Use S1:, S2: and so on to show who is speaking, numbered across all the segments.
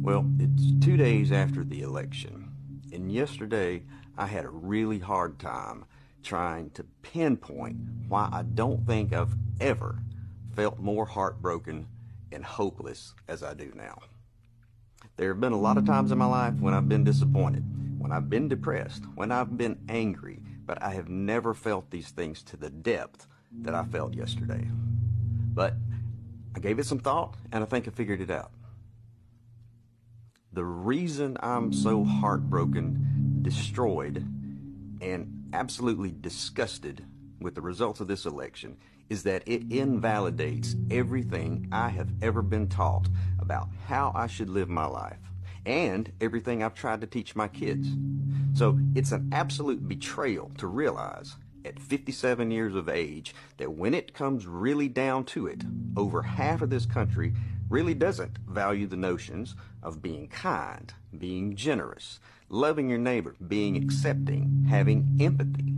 S1: Well, it's 2 days after the election, and yesterday I had a really hard time trying to pinpoint why I don't think I've ever felt more heartbroken and hopeless as I do now. There have been a lot of times in my life when I've been disappointed, when I've been depressed, when I've been angry, but I have never felt these things to the depth that I felt yesterday. But I gave it some thought, and I think I figured it out. The reason I'm so heartbroken, destroyed, and absolutely disgusted with the results of this election is that it invalidates everything I have ever been taught about how I should live my life and everything I've tried to teach my kids. So it's an absolute betrayal to realize at 57 years of age that when it comes really down to it, over half of this country really doesn't value the notions of being kind, being generous, loving your neighbor, being accepting, having empathy,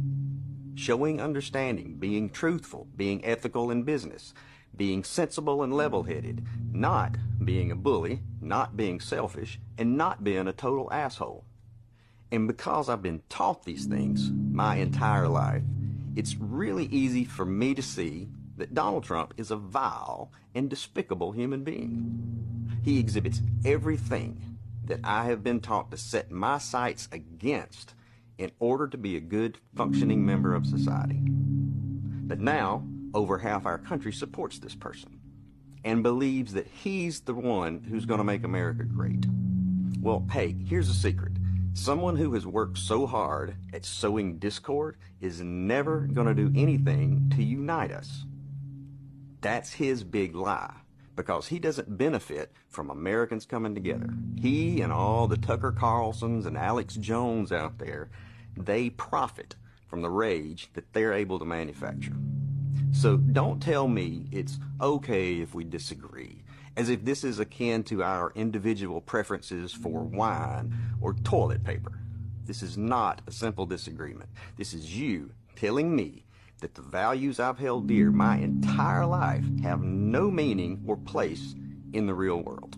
S1: showing understanding, being truthful, being ethical in business, being sensible and level-headed, not being a bully, not being selfish, and not being a total asshole. And because I've been taught these things my entire life, it's really easy for me to see that Donald Trump is a vile and despicable human being. He exhibits everything that I have been taught to set my sights against in order to be a good, functioning member of society. But now, over half our country supports this person and believes that he's the one who's going to make America great. Well, hey, here's a secret. Someone who has worked so hard at sowing discord is never going to do anything to unite us. That's his big lie, because he doesn't benefit from Americans coming together. He and all the Tucker Carlsons and Alex Jones out there, they profit from the rage that they're able to manufacture. So don't tell me it's okay if we disagree, as if this is akin to our individual preferences for wine or toilet paper. This is not a simple disagreement. This is you telling me that the values I've held dear my entire life have no meaning or place in the real world.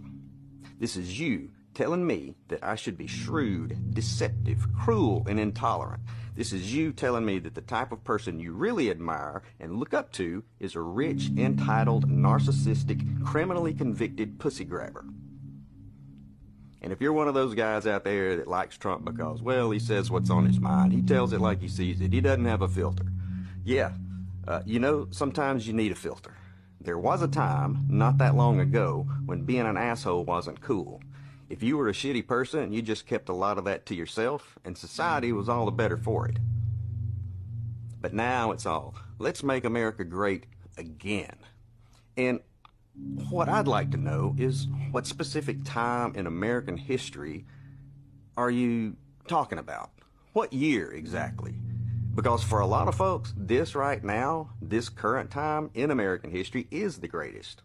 S1: This is you telling me that I should be shrewd, deceptive, cruel, and intolerant. This is you telling me that the type of person you really admire and look up to is a rich, entitled, narcissistic, criminally convicted pussy grabber. And if you're one of those guys out there that likes Trump because, well, he says what's on his mind, he tells it like he sees it, he doesn't have a filter. Yeah, sometimes you need a filter. There was a time, not that long ago, when being an asshole wasn't cool. If you were a shitty person, you just kept a lot of that to yourself, and society was all the better for it. But now it's all, let's make America great again. And what I'd like to know is, what specific time in American history are you talking about? What year exactly? Because for a lot of folks, this right now, this current time in American history is the greatest.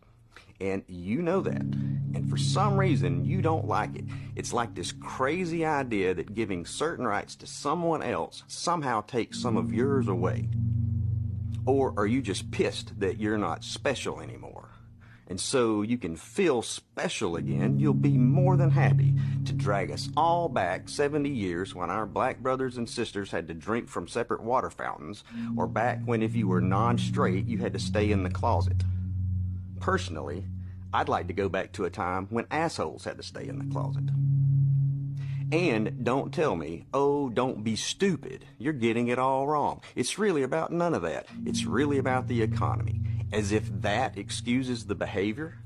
S1: And you know that. And for some reason, you don't like it. It's like this crazy idea that giving certain rights to someone else somehow takes some of yours away. Or are you just pissed that you're not special anymore? And so you can feel special again, you'll be more than happy to drag us all back 70 years when our black brothers and sisters had to drink from separate water fountains, or back when if you were non-straight, you had to stay in the closet. Personally, I'd like to go back to a time when assholes had to stay in the closet. And don't tell me, oh, don't be stupid. You're getting it all wrong. It's really about none of that. It's really about the economy. As if that excuses the behavior.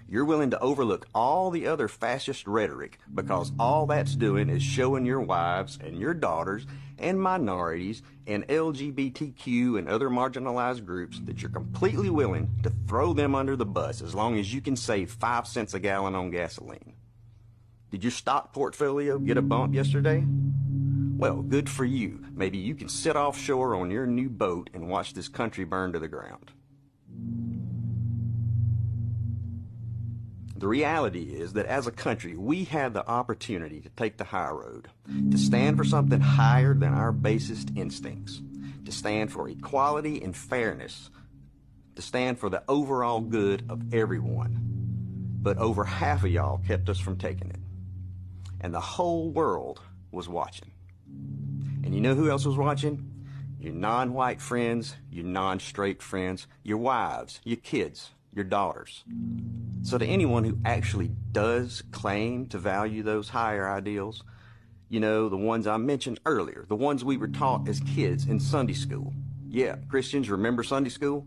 S1: You're willing to overlook all the other fascist rhetoric because all that's doing is showing your wives and your daughters and minorities and LGBTQ and other marginalized groups that you're completely willing to throw them under the bus as long as you can save 5 cents a gallon on gasoline. Did your stock portfolio get a bump yesterday? Well, good for you. Maybe you can sit offshore on your new boat and watch this country burn to the ground. The reality is that as a country, we have the opportunity to take the high road, to stand for something higher than our basest instincts, to stand for equality and fairness, to stand for the overall good of everyone. but over half of y'all kept us from taking it. And the whole world was watching. And you know who else was watching? Your non-white friends, your non-straight friends, your wives, your kids, your daughters. So to anyone who actually does claim to value those higher ideals, you know, the ones I mentioned earlier, the ones we were taught as kids in Sunday school. Yeah, Christians, remember Sunday school?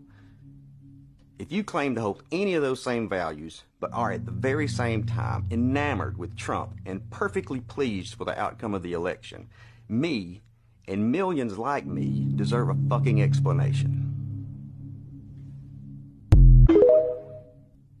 S1: If you claim to hold any of those same values, but are at the very same time enamored with Trump and perfectly pleased with the outcome of the election, me and millions like me deserve a fucking explanation.